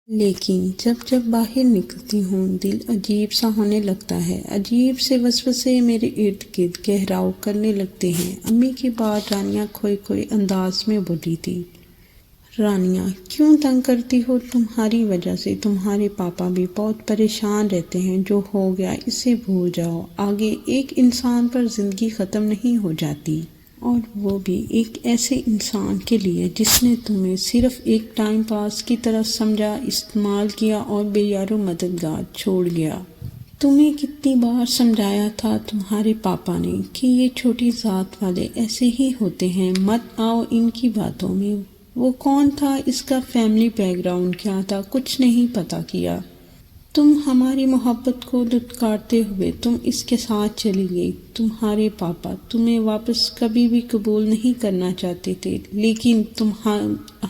لیکن جب باہر نکلتی ہوں دل عجیب سا ہونے لگتا ہے، عجیب سے وسوسے میرے ارد گرد گہراؤ کرنے لگتے ہیں۔ امی کی بات رانیہ کھوئے انداز میں بولی تھی۔ رانیہ، کیوں تنگ کرتی ہو؟ تمہاری وجہ سے تمہارے پاپا بھی بہت پریشان رہتے ہیں۔ جو ہو گیا اسے بھول جاؤ، آگے ایک انسان پر زندگی ختم نہیں ہو جاتی، اور وہ بھی ایک ایسے انسان کے لیے جس نے تمہیں صرف ایک ٹائم پاس کی طرح سمجھا، استعمال کیا اور بے یار و مددگار چھوڑ گیا۔ تمہیں کتنی بار سمجھایا تھا تمہارے پاپا نے کہ یہ چھوٹی ذات والے ایسے ہی ہوتے ہیں، مت آؤ ان کی باتوں میں۔ وہ کون تھا، اس کا فیملی بیک گراؤنڈ کیا تھا، کچھ نہیں پتہ کیا۔ تم ہماری محبت کو دھتکارتے ہوئے تم اس کے ساتھ چلی گئی۔ تمہارے پاپا تمہیں واپس کبھی بھی قبول نہیں کرنا چاہتے تھے، لیکن تم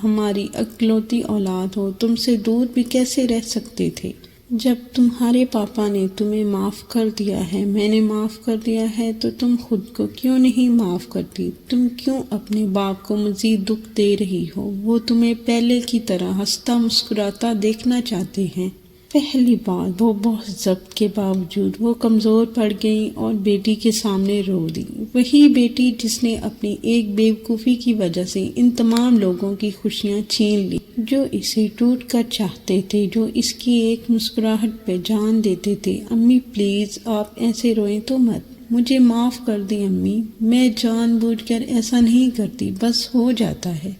ہماری اکلوتی اولاد ہو، تم سے دور بھی کیسے رہ سکتے تھے؟ جب تمہارے پاپا نے تمہیں معاف کر دیا ہے، میں نے معاف کر دیا ہے، تو تم خود کو کیوں نہیں معاف کرتی؟ تم کیوں اپنے باپ کو مزید دکھ دے رہی ہو؟ وہ تمہیں پہلے کی طرح ہنستا مسکراتا دیکھنا چاہتے ہیں۔ پہلی بار وہ بہت ضبط کے باوجود وہ کمزور پڑ گئیں اور بیٹی کے سامنے رو دی، وہی بیٹی جس نے اپنی ایک بے وقوفی کی وجہ سے ان تمام لوگوں کی خوشیاں چھین لی، جو اسے ٹوٹ کر چاہتے تھے، جو اس کی ایک مسکراہٹ پہ جان دیتے تھے۔ امی پلیز آپ ایسے روئیں تو مت، مجھے معاف کر دیں امی، میں جان بوجھ کر ایسا نہیں کرتی، بس ہو جاتا ہے۔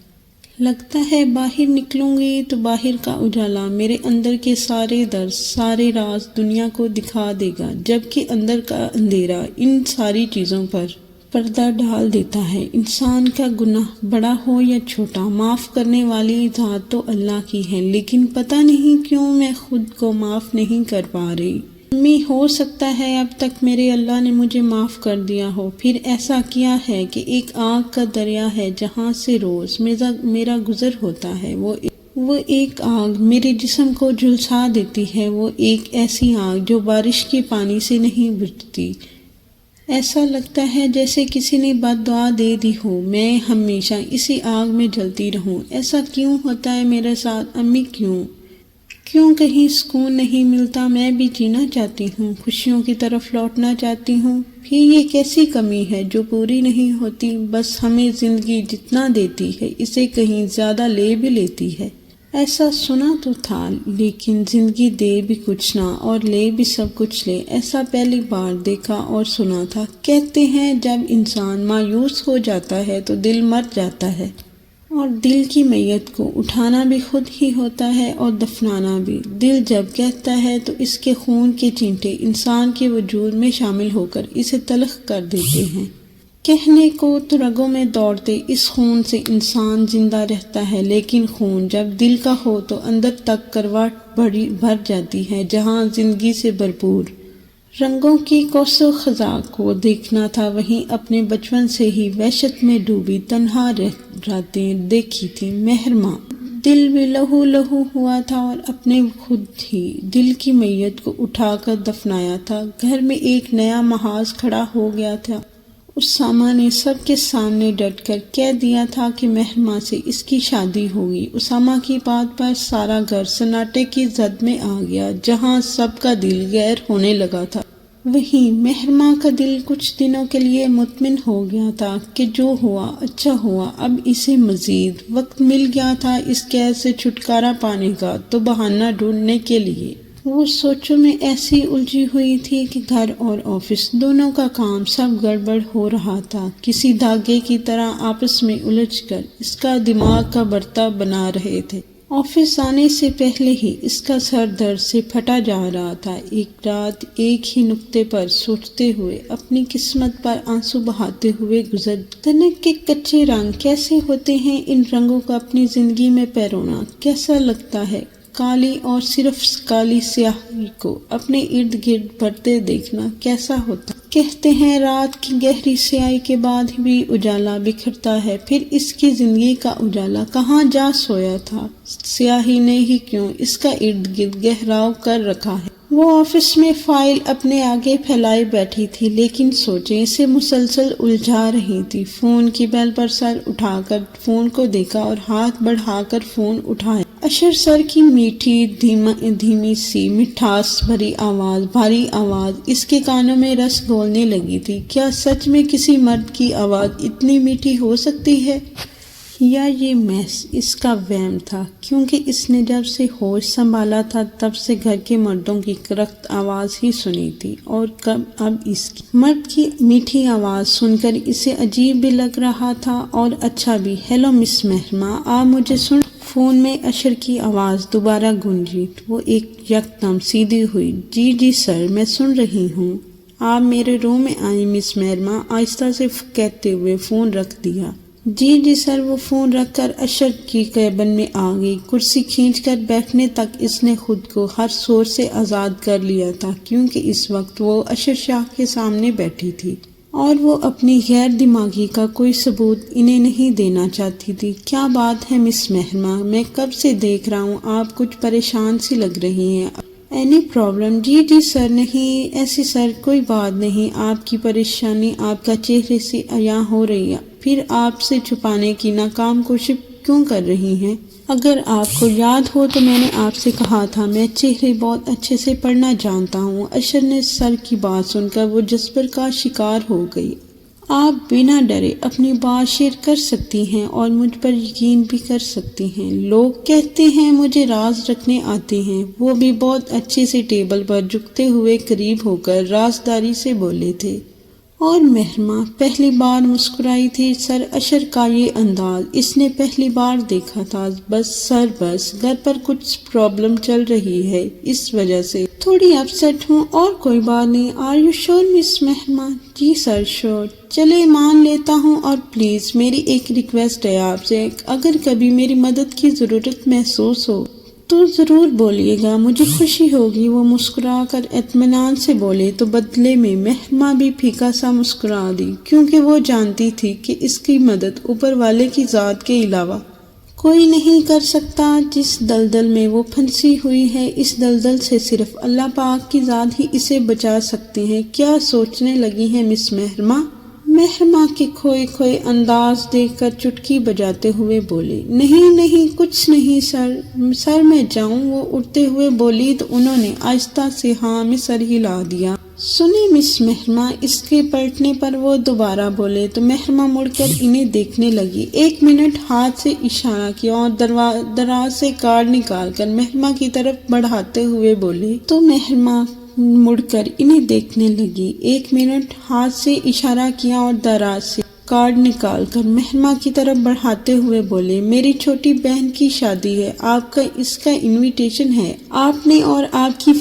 لگتا ہے باہر نکلوں گی تو باہر کا اجالا میرے اندر کے سارے درد، سارے راز دنیا کو دکھا دے گا، جبکہ اندر کا اندھیرا ان ساری چیزوں پر پردہ ڈال دیتا ہے۔ انسان کا گناہ بڑا ہو یا چھوٹا، معاف کرنے والی ذات تو اللہ کی ہے، لیکن پتہ نہیں کیوں میں خود کو معاف نہیں کر پا رہی۔ امی، ہو سکتا ہے اب تک میرے اللہ نے مجھے معاف کر دیا ہو، پھر ایسا کیا ہے کہ ایک آگ کا دریا ہے جہاں سے روز میرا گزر ہوتا ہے، وہ ایک آگ میرے جسم کو جھلسا دیتی ہے، وہ ایک ایسی آگ جو بارش کے پانی سے نہیں بجھتی۔ ایسا لگتا ہے جیسے کسی نے بد دعا دے دی ہو، میں ہمیشہ اسی آگ میں جلتی رہوں۔ ایسا کیوں ہوتا ہے میرے ساتھ امی؟ کیوں کہیں سکون نہیں ملتا؟ میں بھی جینا چاہتی ہوں، خوشیوں کی طرف لوٹنا چاہتی ہوں، پھر یہ کیسی کمی ہے جو پوری نہیں ہوتی؟ بس ہمیں زندگی جتنا دیتی ہے اسے کہیں زیادہ لے بھی لیتی ہے۔ ایسا سنا تو تھا، لیکن زندگی دے بھی کچھ نہ اور لے بھی سب کچھ لے، ایسا پہلی بار دیکھا اور سنا تھا۔ کہتے ہیں جب انسان مایوس ہو جاتا ہے تو دل مر جاتا ہے، اور دل کی میت کو اٹھانا بھی خود ہی ہوتا ہے اور دفنانا بھی۔ دل جب کہتا ہے تو اس کے خون کے چینٹے انسان کے وجود میں شامل ہو کر اسے تلخ کر دیتے ہیں۔ کہنے کو تو رگوں میں دوڑتے اس خون سے انسان زندہ رہتا ہے، لیکن خون جب دل کا ہو تو اندر تک کرواٹ بھر جاتی ہے، جہاں زندگی سے بھرپور رنگوں کی کوس و خزاں کو دیکھنا تھا، وہیں اپنے بچپن سے ہی وحشت میں ڈوبی تنہا راتیں دیکھی تھی محرمہ۔ دل بھی لہو لہو ہوا تھا اور اپنے خود ہی دل کی میت کو اٹھا کر دفنایا تھا۔ گھر میں ایک نیا محاذ کھڑا ہو گیا تھا۔ اسامہ نے سب کے سامنے ڈٹ کر کہہ دیا تھا کہ محرمہ سے اس کی شادی ہوگی۔ اسامہ کی بات پر سارا گھر سناٹے کی زد میں آ گیا، جہاں سب کا دل غیر ہونے لگا تھا، وہیں محرمہ کا دل کچھ دنوں کے لیے مطمئن ہو گیا تھا کہ جو ہوا اچھا ہوا، اب اسے مزید وقت مل گیا تھا اس قید سے چھٹکارا پانے کا، تو بہانہ ڈھونڈنے کے لیے وہ سوچوں میں ایسی الجھی ہوئی تھی کہ گھر اور آفس دونوں کا کام سب گڑبڑ ہو رہا تھا، کسی دھاگے کی طرح آپس میں الجھ کر اس کا دماغ کا برتا بنا رہے تھے۔ آفس آنے سے پہلے ہی اس کا سر درد سے پھٹا جا رہا تھا۔ ایک رات ایک ہی نقطے پر سوچتے ہوئے، اپنی قسمت پر آنسو بہاتے ہوئے گزر۔ تنک کے کچے رنگ کیسے ہوتے ہیں، ان رنگوں کا اپنی زندگی میں پیرونا کیسا لگتا ہے؟ کالی اور صرف کالی سیاہی کو اپنے ارد گرد بڑھتے دیکھنا کیسا ہوتا؟ کہتے ہیں رات کی گہری سیاہی کے بعد بھی اجالا بکھرتا ہے، پھر اس کی زندگی کا اجالا کہاں جا سویا تھا؟ سیاہی نے ہی کیوں اس کا ارد گرد گہراؤ کر رکھا ہے؟ وہ آفس میں فائل اپنے آگے پھیلائے بیٹھی تھی، لیکن سوچیں اسے مسلسل الجھا رہی تھی۔ فون کی بیل پر سر اٹھا کر فون کو دیکھا اور ہاتھ بڑھا کر فون اٹھایا۔ اشر سر کی میٹھی دھیمی سی مٹھاس بھری آواز، بھاری آواز اس کے کانوں میں رس گھولنے لگی تھی۔ کیا سچ میں کسی مرد کی آواز اتنی میٹھی ہو سکتی ہے؟ یا یہ محض اس کا وہم تھا؟ کیونکہ اس نے جب سے ہوش سنبھالا تھا تب سے گھر کے مردوں کی کرخت آواز ہی سنی تھی، اور اب اس کی مرد کی میٹھی آواز سن کر اسے عجیب بھی لگ رہا تھا اور اچھا بھی۔ ہیلو مس مہرما، آپ مجھے سن؟ فون میں اشر کی آواز دوبارہ گونجی۔ وہ ایک یکدم سیدھی ہوئی۔ جی سر، میں سن رہی ہوں۔ آپ میرے روم میں آئیں مس مہرما، آہستہ سے کہتے ہوئے فون رکھ دیا۔ جی سر۔ وہ فون رکھ کر اشر کی کیبن میں آ گئی۔ کرسی کھینچ کر بیٹھنے تک اس نے خود کو ہر شور سے آزاد کر لیا تھا، کیونکہ اس وقت وہ اشر شاہ کے سامنے بیٹھی تھی اور وہ اپنی غیر دماغی کا کوئی ثبوت انہیں نہیں دینا چاہتی تھی۔ کیا بات ہے مس مہرما؟ میں کب سے دیکھ رہا ہوں آپ کچھ پریشان سی لگ رہی ہیں۔ Any problem? جی سر، نہیں ایسی سر کوئی بات نہیں۔ آپ کی پریشانی آپ کا چہرے سے عیاں ہو رہی ہے، پھر آپ سے چھپانے کی ناکام کوشش کیوں کر رہی ہیں؟ اگر آپ کو یاد ہو تو میں نے آپ سے کہا تھا میں چہرے بہت اچھے سے پڑھنا جانتا ہوں۔ اشر نے سر کی بات سن کر وہ جذبے کا شکار ہو گئی۔ آپ بنا ڈرے اپنی بات شیئر کر سکتی ہیں اور مجھ پر یقین بھی کر سکتی ہیں۔ لوگ کہتے ہیں مجھے راز رکھنے آتے ہیں، وہ بھی بہت اچھے سے ٹیبل پر جھکتے ہوئے قریب ہو کر رازداری سے بولے تھے۔ اور مہرما پہلی بار مسکرائی تھی۔ سر، اشر کا یہ انداز اس نے پہلی بار دیکھا تھا۔ بس گھر پر کچھ پرابلم چل رہی ہے، اس وجہ سے تھوڑی اپسیٹ ہوں، اور کوئی بات نہیں۔ آر یو شور مس مہرما؟ جی سر، شور۔ چلے مان لیتا ہوں، اور پلیز میری ایک ریکویسٹ ہے آپ سے، اگر کبھی میری مدد کی ضرورت محسوس ہو تو ضرور بولیے گا، مجھے خوشی ہوگی۔ وہ مسکرا کر اطمینان سے بولے تو بدلے میں مہرما بھی پھیکا سا مسکرا دی، کیونکہ وہ جانتی تھی کہ اس کی مدد اوپر والے کی ذات کے علاوہ کوئی نہیں کر سکتا۔ جس دلدل میں وہ پھنسی ہوئی ہے، اس دلدل سے صرف اللہ پاک کی ذات ہی اسے بچا سکتے ہیں۔ کیا سوچنے لگی ہیں مس مہرما؟ مہرما کے کھوئے انداز دیکھ کر چٹکی بجاتے ہوئے بولے، نہیں کچھ نہیں سر میں جاؤں؟ وہ اٹھتے ہوئے بولی تو انہوں نے آہستہ سے ہاں میں سر ہلا دیا۔ سنیں مس مہرما، اس کے پلٹنے پر وہ دوبارہ بولے تو مہرما مڑ کر انہیں دیکھنے لگی۔ 1 منٹ ہاتھ سے اشارہ کیا اور دراز سے کارڈ نکال کر مہرما کی طرف بڑھاتے ہوئے بولے تو مہرما مڑ کر انہیں دیکھنے لگی۔ 1 منٹ ہاتھ سے اشارہ کیا اور دراز سے کارڈ نکال کر مہرما کی طرف بڑھاتے ہوئے بولے، میری چھوٹی بہن کی شادی ہے، آپ کا اس کا انویٹیشن ہے، آپ نے اور آپ کی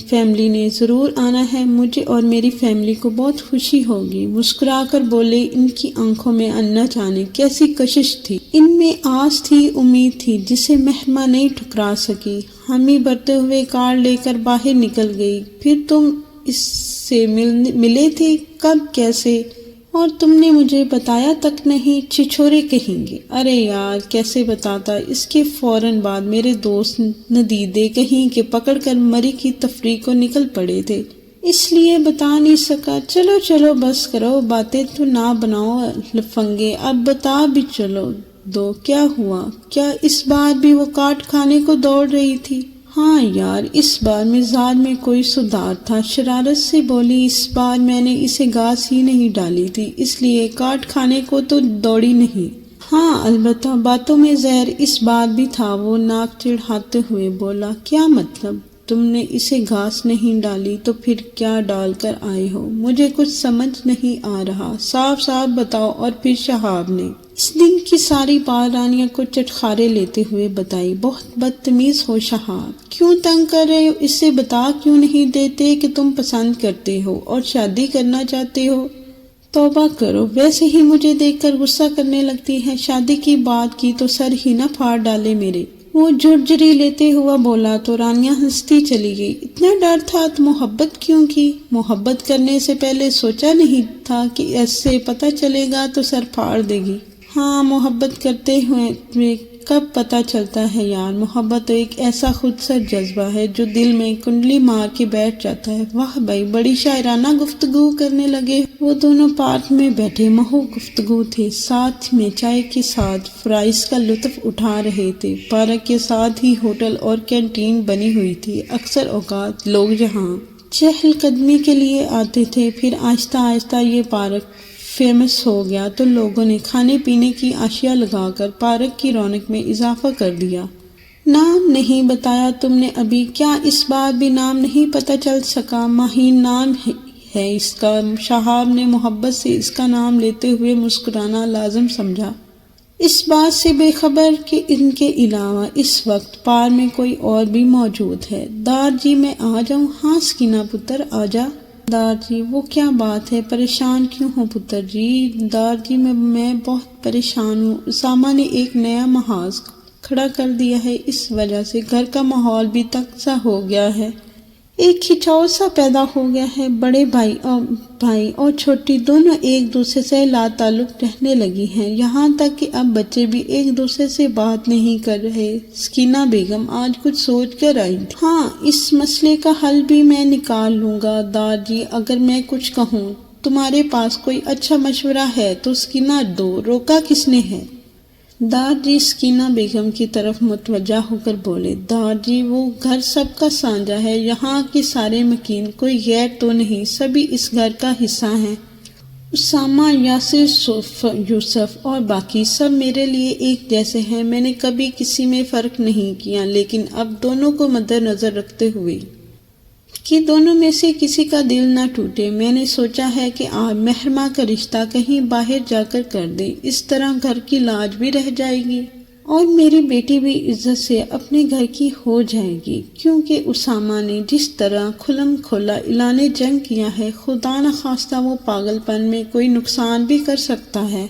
فیملی نے ضرور آنا ہے، مجھے اور میری فیملی کو بہت خوشی ہوگی۔ مسکرا کر بولے۔ ان کی آنکھوں میں نہ جانے کیسی کشش تھی، ان میں آس تھی، امید تھی، جسے مہرما نہیں ٹھکرا سکی۔ ہمی بھرتے ہوئے کارڈ لے کر باہر نکل گئی۔ پھر تم اس سے ملے تھے؟ کب، کیسے؟ اور تم نے مجھے بتایا تک نہیں، چھچورے کہیں گے۔ ارے یار کیسے بتاتا، اس کے فوراً بعد میرے دوست ندیدے کہیں کہ پکڑ کر مری کی تفریح کو نکل پڑے تھے، اس لیے بتا نہیں سکا۔ چلو بس کرو، باتیں تو نہ بناؤ لفنگے، اب بتا بھی چلو دو، کیا ہوا؟ کیا اس بار بھی وہ کاٹ کھانے کو دوڑ رہی تھی؟ ہاں یار، اس بار مزاج میں کوئی سدھار تھا۔ شرارت سے بولی، اس بار میں نے اسے گھاس ہی نہیں ڈالی تھی، اس لیے کاٹ کھانے کو تو دوڑی نہیں۔ ہاں البتہ باتوں میں زہر اس بار بھی تھا۔ وہ ناک چڑھاتے ہوئے بولا، کیا مطلب؟ تم نے اسے گھاس نہیں ڈالی تو پھر کیا ڈال کر آئے ہو؟ مجھے کچھ سمجھ نہیں آ رہا، صاف بتاؤ۔ اور پھر شہاب نے اس دن کی ساری بات رانیہ کو چٹخارے لیتے ہوئے بتائی۔ بہت بدتمیز ہو شہاب، کیوں تنگ کر رہے ہو؟ اس سے بتا کیوں نہیں دیتے کہ تم پسند کرتے ہو اور شادی کرنا چاہتے ہو؟ توبہ کرو، ویسے ہی مجھے دیکھ کر غصہ کرنے لگتی ہے، شادی کی بات کی تو سر ہی نہ پھاڑ ڈالے میرے۔ وہ جھرجھری لیتے ہوا بولا تو رانیہ ہنستی چلی گئی۔ اتنا ڈر تھا تو محبت کیوں کی؟ محبت کرنے سے پہلے سوچا نہیں تھا کہ ایسے پتہ چلے گا تو سر پھاڑ دے گی؟ ہاں محبت کرتے ہوئے کب پتہ چلتا ہے یار، محبت تو ایک ایسا خود سر جذبہ ہے جو دل میں کنڈلی مار کے بیٹھ جاتا ہے۔ واہ بھائی، بڑی شاعرانہ گفتگو کرنے لگے۔ وہ دونوں پارک میں بیٹھے محو گفتگو تھے، ساتھ میں چائے کے ساتھ فرائز کا لطف اٹھا رہے تھے۔ پارک کے ساتھ ہی ہوٹل اور کینٹین بنی ہوئی تھی۔ اکثر اوقات لوگ یہاں چہل قدمی کے لیے آتے تھے، پھر آہستہ آہستہ یہ پارک فیمس ہو گیا تو لوگوں نے کھانے پینے کی اشیاء لگا کر پارک کی رونق میں اضافہ کر دیا۔ نام نہیں بتایا تم نے ابھی؟ کیا اس بار بھی نام نہیں پتہ چل سکا؟ ماہین نام ہے اس کا۔ شہاب نے محبت سے اس کا نام لیتے ہوئے مسکرانا لازم سمجھا، اس بات سے بے خبر کہ ان کے علاوہ اس وقت پار میں کوئی اور بھی موجود ہے۔ دار جی میں آ جاؤں؟ ہاں سکینہ پتر آ جا۔ دار جی وہ کیا بات ہے، پریشان کیوں ہو پتر جی؟ دار جی میں بہت پریشان ہوں، اسامہ نے ایک نیا محاذ کھڑا کر دیا ہے، اس وجہ سے گھر کا ماحول بھی تنگ سا ہو گیا ہے، ایک کھچاؤ سا پیدا ہو گیا ہے۔ بڑے بھائی اور چھوٹی دونوں ایک دوسرے سے لا تعلق رہنے لگی ہیں، یہاں تک کہ اب بچے بھی ایک دوسرے سے بات نہیں کر رہے۔ سکینہ بیگم آج کچھ سوچ کر آئی تھی۔ ہاں، اس مسئلے کا حل بھی میں نکال لوں گا دار جی، اگر میں کچھ کہوں تمہارے پاس کوئی اچھا مشورہ ہے تو سکینہ دو، روکا کس نے ہے؟ دار جی سکینہ بیگم کی طرف متوجہ ہو کر بولے، دار جی وہ گھر سب کا سانجا ہے، یہاں کے سارے مکین کوئی غیر تو نہیں، سبھی اس گھر کا حصہ ہیں۔ اسامہ، یاسر، یوسف اور باقی سب میرے لیے ایک جیسے ہیں، میں نے کبھی کسی میں فرق نہیں کیا، لیکن اب دونوں کو مد نظر رکھتے ہوئے کہ دونوں میں سے کسی کا دل نہ ٹوٹے، میں نے سوچا ہے کہ آپ محرمہ کا رشتہ کہیں باہر جا کر دیں، اس طرح گھر کی لاج بھی رہ جائے گی اور میری بیٹی بھی عزت سے اپنے گھر کی ہو جائے گی، کیونکہ اسامہ نے جس طرح کھلم کھلا اعلان جنگ کیا ہے، خدا نخواستہ وہ پاگل پن میں کوئی نقصان بھی کر سکتا ہے،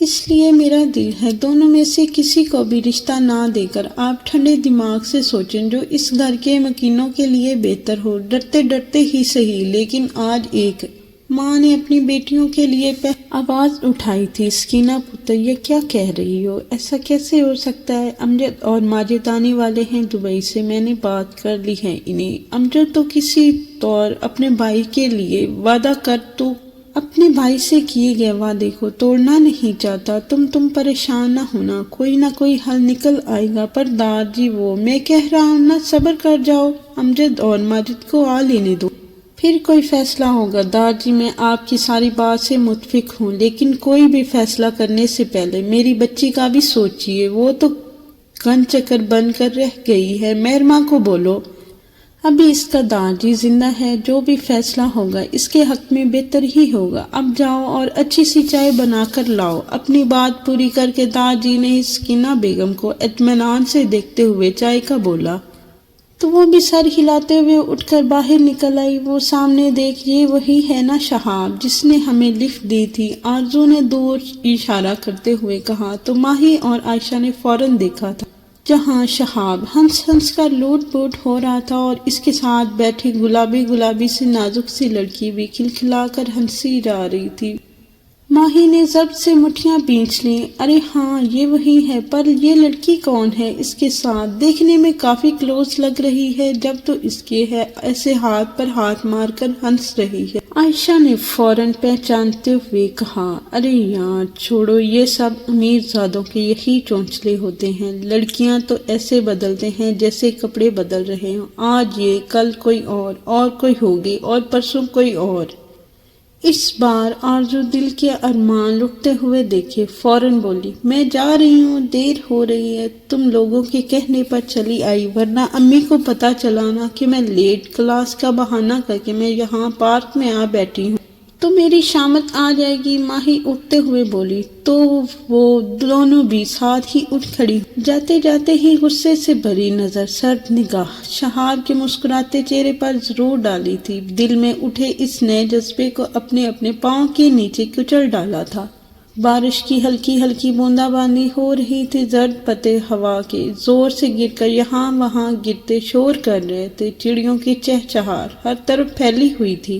اس لیے میرا دل ہے دونوں میں سے کسی کو بھی رشتہ نہ دے کر آپ ٹھنڈے دماغ سے سوچیں جو اس گھر کے مکینوں کے لیے بہتر ہو، ڈرتے ڈرتے ہی صحیح، لیکن آج ایک ماں نے اپنی بیٹیوں کے لیے آواز اٹھائی تھی۔ سکینہ پتر یہ کیا کہہ رہی ہو؟ ایسا کیسے ہو سکتا ہے؟ امجد اور ماجد آنے والے ہیں دبئی سے، میں نے بات کر لی ہے انہیں۔ امجد تو کسی طور اپنے بھائی کے لیے وعدہ کر تو اپنے بھائی سے کیے گئے وعدے کو توڑنا نہیں چاہتا، تم پریشان نہ ہونا، کوئی نہ کوئی حل نکل آئے گا۔ پر دار جی وہ میں کہہ رہا ہوں نا، صبر کر جاؤ، امجد اور ماجد کو آ لینے دو، پھر کوئی فیصلہ ہوگا۔ دار جی میں آپ کی ساری بات سے متفق ہوں، لیکن کوئی بھی فیصلہ کرنے سے پہلے میری بچی کا بھی سوچیے، وہ تو گن چکر بن کر رہ گئی ہے، محرمہ کو بولو ابھی اس کا دار جی زندہ ہے، جو بھی فیصلہ ہوگا اس کے حق میں بہتر ہی ہوگا، اب جاؤ اور اچھی سی چائے بنا کر لاؤ۔ اپنی بات پوری کر کے دار جی نے سکینہ بیگم کو اطمینان سے دیکھتے ہوئے چائے کا بولا تو وہ بھی سر ہلاتے ہوئے اٹھ کر باہر نکل آئی۔ وہ سامنے دیکھ، یہ وہی ہے نا شہاب جس نے ہمیں لفٹ دی تھی؟ آرزو نے دور اشارہ کرتے ہوئے کہا تو ماہی اور عائشہ نے فوراً دیکھا تھا جہاں شہاب ہنس ہنس کر لوٹ پوٹ ہو رہا تھا اور اس کے ساتھ بیٹھی گلابی سی نازک سی لڑکی بھی کھلکھلا کر ہنسی جا رہی تھی۔ ماہی نے ضبط سے مٹھیاں بھینچ لیں، ارے ہاں یہ وہی ہے، پر یہ لڑکی کون ہے اس کے ساتھ؟ دیکھنے میں کافی کلوز لگ رہی ہے، جب تو اس کے ہے ایسے ہاتھ پر ہاتھ مار کر ہنس رہی ہے۔ عائشہ نے فوراً پہچانتے ہوئے کہا، ارے یار چھوڑو، یہ سب امیر زادوں کے یہی چونچلے ہوتے ہیں، لڑکیاں تو ایسے بدلتے ہیں جیسے کپڑے بدل رہے ہوں، آج یہ کل کوئی اور کوئی ہوگی اور پرسوں کوئی اور۔ اس بار آرزو دل کے ارمان لٹتے ہوئے دیکھے فوراً بولی، میں جا رہی ہوں، دیر ہو رہی ہے، تم لوگوں کے کہنے پر چلی آئی، ورنہ امی کو پتہ چلانا کہ میں لیٹ کلاس کا بہانہ کر کے میں یہاں پارک میں آ بیٹھی ہوں تو میری شامت آ جائے گی۔ ماہی اٹھتے ہوئے بولی تو وہ دونوں بھی ساتھ ہی اٹھ کھڑی، جاتے جاتے ہی غصے سے بھری نظر، سرد نگاہ شہاب کے مسکراتے چہرے پر ضرور ڈالی تھی، دل میں اٹھے اس نئے جذبے کو اپنے پاؤں کے نیچے کچل ڈالا تھا۔ بارش کی ہلکی بوندا باندی ہو رہی تھی، زرد پتے ہوا کے زور سے گر کر یہاں وہاں گرتے شور کر رہے تھے، چڑیوں کی چہچہار ہر طرف پھیلی ہوئی تھی۔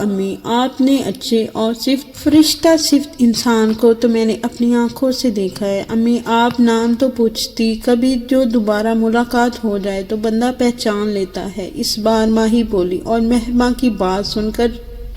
امی، آپ نے اچھے اور فرشتہ صفت انسان کو تو میں نے اپنی آنکھوں سے دیکھا ہے۔ امی آپ نام تو پوچھتی، کبھی جو دوبارہ ملاقات ہو جائے تو بندہ پہچان لیتا ہے۔ اس بار ماہی بولی اور مہرماں کی بات سن کر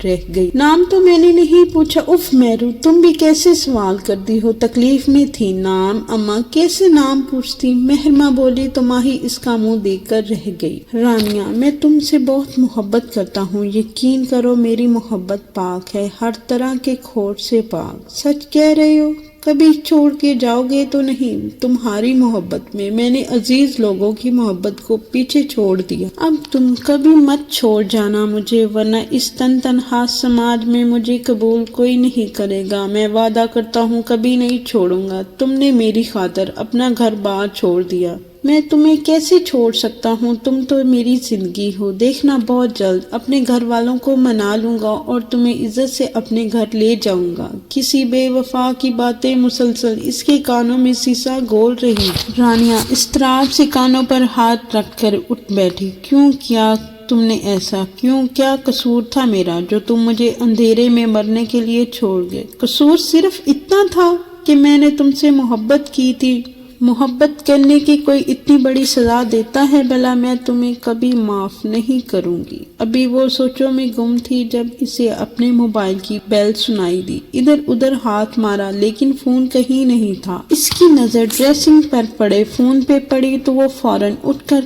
رہ گئی۔ نام تو میں نے نہیں پوچھا۔ اف میرو، تم بھی کیسے سوال کرتی ہو؟ تکلیف میں تھی۔ نام اماں کیسے نام پوچھتی؟ مہرماں بولی تو ماہی اس کا منہ دیکھ کر رہ گئی۔ رانیہ، میں تم سے بہت محبت کرتا ہوں، یقین کرو میری محبت پاک ہے، ہر طرح کے کھوٹ سے پاک۔ سچ کہہ رہے ہو؟ کبھی چھوڑ کے جاؤ گے تو نہیں؟ تمہاری محبت میں نے عزیز لوگوں کی محبت کو پیچھے چھوڑ دیا، اب تم کبھی مت چھوڑ جانا مجھے، ورنہ اس تنہا سماج میں مجھے قبول کوئی نہیں کرے گا۔ میں وعدہ کرتا ہوں کبھی نہیں چھوڑوں گا۔ تم نے میری خاطر اپنا گھر بار چھوڑ دیا، میں تمہیں کیسے چھوڑ سکتا ہوں؟ تم تو میری زندگی ہو۔ دیکھنا بہت جلد اپنے گھر والوں کو منا لوں گا اور تمہیں عزت سے اپنے گھر لے جاؤں گا۔ کسی بے وفا کی باتیں مسلسل اس کے کانوں میں سیسا گول رہی۔ رانیہ اضطراب سے کانوں پر ہاتھ رکھ کر اٹھ بیٹھی۔ کیوں کیا تم نے ایسا؟ کیا قصور تھا میرا جو تم مجھے اندھیرے میں مرنے کے لیے چھوڑ گئے؟ قصور صرف اتنا تھا کہ میں نے تم سے محبت کی تھی۔ محبت کرنے کی کوئی اتنی بڑی سزا دیتا ہے بھلا؟ میں تمہیں کبھی معاف نہیں کروں گی۔ ابھی وہ سوچوں میں گم تھی جب اسے اپنے موبائل کی بیل سنائی دی۔ ادھر ادھر ہاتھ مارا لیکن فون کہیں نہیں تھا۔ اس کی نظر ڈریسنگ پر پڑے فون پہ پڑی تو وہ فوراً اٹھ کر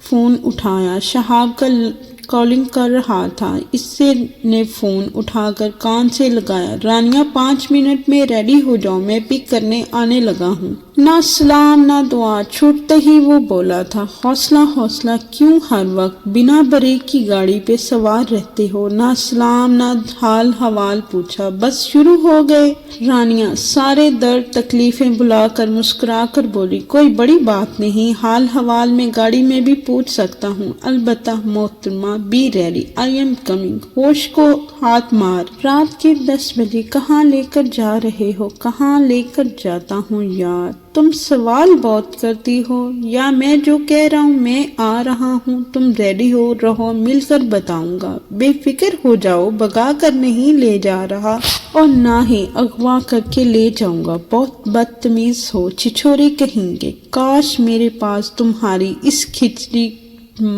فون اٹھایا۔ شہاب کا کالنگ کر رہا تھا۔ اس نے فون اٹھا کر کان سے لگایا۔ رانیہ 5 منٹ میں ریڈی ہو جاؤ، میں پک کرنے آنے لگا ہوں۔ نہ سلام نہ دعا، چھوٹتے ہی وہ بولا تھا، حوصلہ کیوں ہر وقت بنا بریک کی گاڑی پہ سوار رہتے ہو؟ نہ سلام نہ حال حوال پوچھا، بس شروع ہو گئے۔ رانیہ سارے درد تکلیفیں بلا کر مسکرا کر بولی، کوئی بڑی بات نہیں، حال حوال میں گاڑی میں بھی پوچھ سکتا ہوں، البتہ محترمہ be ready, I am coming. ہوش کو ہاتھ مار۔ رات کے 10 بجے کہاں لے کر جا رہے ہو؟ کہاں لے کر جاتا ہوں یار؟ تم سوال بہت کرتی ہو، یا میں جو کہہ رہا ہوں میں آ رہا ہوں، تم ریڈی ہو رہو، مل کر بتاؤں گا۔ بے فکر ہو جاؤ، بھگا کر نہیں لے جا رہا اور نہ ہی اغوا کر کے لے جاؤں گا۔ بہت بدتمیز ہو، چھچورے کہیں گے۔ کاش میرے پاس تمہاری اس کھچڑی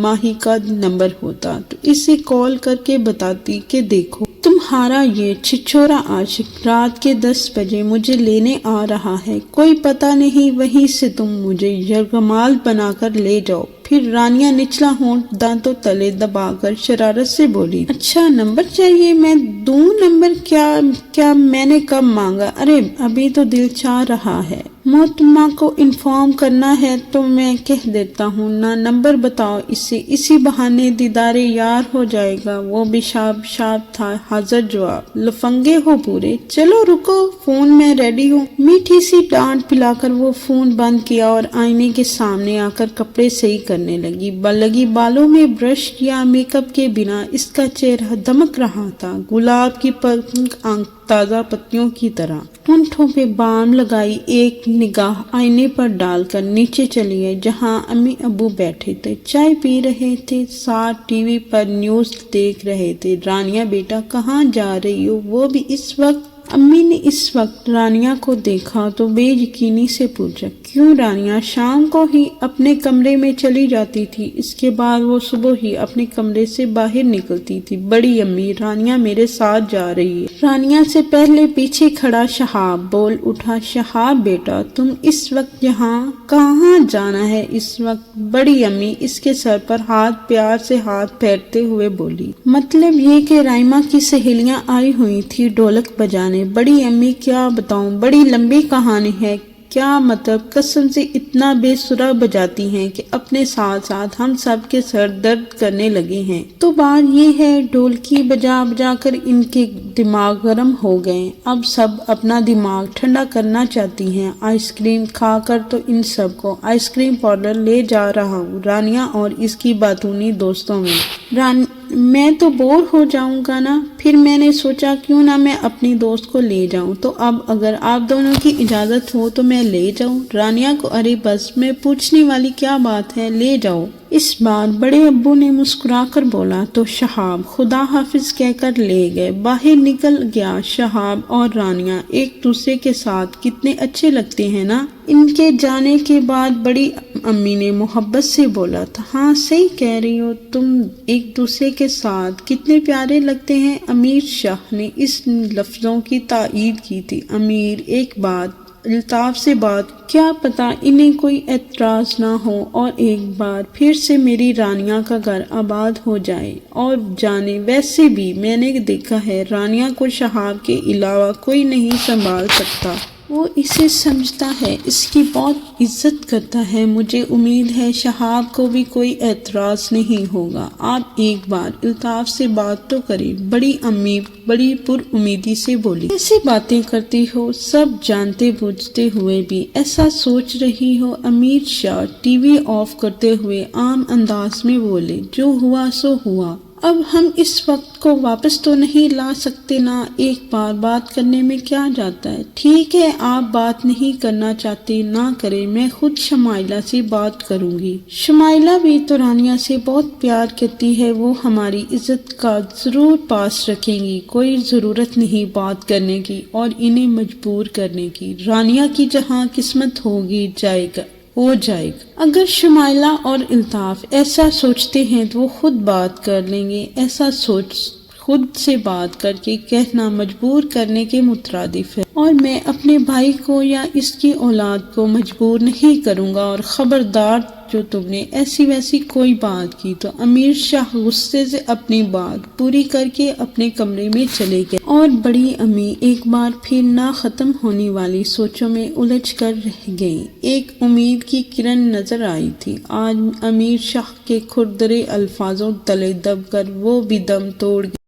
ماہی کا نمبر ہوتا تو اسے کال کر کے بتاتی کہ دیکھو تمہارا یہ چھچورا عاشق رات کے 10 بجے مجھے لینے آ رہا ہے، کوئی پتہ نہیں وہیں سے تم مجھے یرغمال بنا کر لے جاؤ۔ پھر رانیہ نچلا ہونٹ دانتوں تلے دبا کر شرارت سے بولی، اچھا نمبر چاہیے، میں دوں نمبر؟ کیا میں نے کب مانگا؟ ارے ابھی تو دل چاہ رہا ہے۔ محترمہ کو انفارم کرنا ہے تو میں کہہ دیتا ہوں نا، نمبر بتاؤ اسے، اسی بہانے دیدار یار ہو جائے گا۔ وہ بھی شاب تھا، حاضر جواب۔ لفنگے ہو پورے، چلو رکو، فون میں ریڈی ہوں۔ میٹھی سی ڈانٹ پلا کر وہ فون بند کیا اور آئینے کے سامنے آ کر کپڑے صحیح کرنے لگی۔ بالوں میں برش یا میک اپ کے بنا اس کا چہرہ دمک رہا تھا، گلاب کی تازہ پتیوں کی طرح۔ ہونٹوں پہ بام لگائی، ایک نگاہ آئینے پر ڈال کر نیچے چلی گئی جہاں امی ابو بیٹھے تھے، چائے پی رہے تھے، ساتھ ٹی وی پر نیوز دیکھ رہے تھے۔ رانیہ بیٹا کہاں جا رہی ہو؟ وہ بھی اس وقت؟ امی نے اس وقت رانیہ کو دیکھا تو بے یقینی سے پوچھا، کیوں رانیہ شام کو ہی اپنے کمرے میں چلی جاتی تھی، اس کے بعد وہ صبح ہی اپنے کمرے سے باہر نکلتی تھی۔ بڑی امی، رانیہ میرے ساتھ جا رہی ہے۔ رانیہ سے پہلے پیچھے کھڑا شہاب بول اٹھا، شہاب بیٹا تم اس وقت یہاں کہاں جانا ہے اس وقت؟ بڑی امی اس کے سر پر ہاتھ پیار سے ہاتھ پھیرتے ہوئے بولی، مطلب یہ کہ رائمہ کی سہیلیاں آئی ہوئی تھی ڈھولک بجانے۔ بڑی امی کیا بتاؤں، بڑی لمبی کہانی ہے۔ کیا مطلب؟ قسم سے اتنا بے سرا بجاتی ہیں کہ اپنے ساتھ ساتھ ہم سب کے سر درد کرنے لگے ہیں۔ تو بات یہ ہے ڈھولکی بجا بجا کر ان کے دماغ گرم ہو گئے، اب سب اپنا دماغ ٹھنڈا کرنا چاہتی ہیں۔ آئس کریم کھا کر تو ان سب کو آئس کریم پارلر لے جا رہا ہوں، رانیہ اور اس کی باتونی دوستوں میں۔ میں تو بور ہو جاؤں گا نا، پھر میں نے سوچا کیوں نہ میں اپنی دوست کو لے جاؤں، تو اب اگر آپ دونوں کی اجازت ہو تو میں لے جاؤں۔ رانیہ کو ارے بس میں پوچھنے والی کیا بات ہے، لے جاؤ۔ اس بار بڑے ابو نے مسکرا کر بولا تو شہاب خدا حافظ کہہ کر لے گئے۔ باہر نکل گیا شہاب اور رانیہ ایک دوسرے کے ساتھ کتنے اچھے لگتے ہیں نا۔ ان کے جانے کے بعد بڑی امی نے محبت سے بولا تھا، ہاں صحیح کہہ رہی ہو تم، ایک دوسرے کے ساتھ کتنے پیارے لگتے ہیں۔ امیر شاہ نے اس لفظوں کی تائید کی تھی۔ امیر ایک بات الطاف سے بات، کیا پتا انہیں کوئی اعتراض نہ ہو اور ایک بار پھر سے میری رانیہ کا گھر آباد ہو جائے۔ اور جانے ویسے بھی میں نے دیکھا ہے رانیہ کو شہاب کے علاوہ کوئی نہیں سنبھال سکتا۔ وہ اسے سمجھتا ہے، اس کی بہت عزت کرتا ہے۔ مجھے امید ہے شہاب کو بھی کوئی اعتراض نہیں ہوگا۔ آپ ایک بار الطاف سے بات تو کریں۔ بڑی امی بڑی پر امیدی سے بولی، ایسی باتیں کرتی ہو، سب جانتے بوجھتے ہوئے بھی ایسا سوچ رہی ہو۔ امیر شاہ ٹی وی آف کرتے ہوئے عام انداز میں بولے، جو ہوا سو ہوا، اب ہم اس وقت کو واپس تو نہیں لا سکتے نا، ایک بار بات کرنے میں کیا جاتا ہے۔ ٹھیک ہے آپ بات نہیں کرنا چاہتے نہ کریں، میں خود شمائلہ سے بات کروں گی۔ شمائلہ بھی تو رانیہ سے بہت پیار کرتی ہے، وہ ہماری عزت کا ضرور پاس رکھیں گی، کوئی ضرورت نہیں بات کرنے کی اور انہیں مجبور کرنے کی۔ رانیہ کی جہاں قسمت ہوگی ہو جائے گا۔ اگر شمائلہ اور الطاف ایسا سوچتے ہیں تو وہ خود بات کر لیں گے۔ ایسا سوچ خود سے بات کر کے کہنا مجبور کرنے کے مترادف ہے، اور میں اپنے بھائی کو یا اس کی اولاد کو مجبور نہیں کروں گا، اور خبردار جو تم نے ایسی ویسی کوئی بات کی تو۔ امیر شاہ غصے سے اپنی بات پوری کر کے اپنے کمرے میں چلے گئے اور بڑی امی ایک بار پھر نہ ختم ہونے والی سوچوں میں الجھ کر رہ گئیں۔ ایک امید کی کرن نظر آئی تھی آج امیر شاہ کے کھردرے الفاظوں تلے دب کر، وہ بھی دم توڑ گئے۔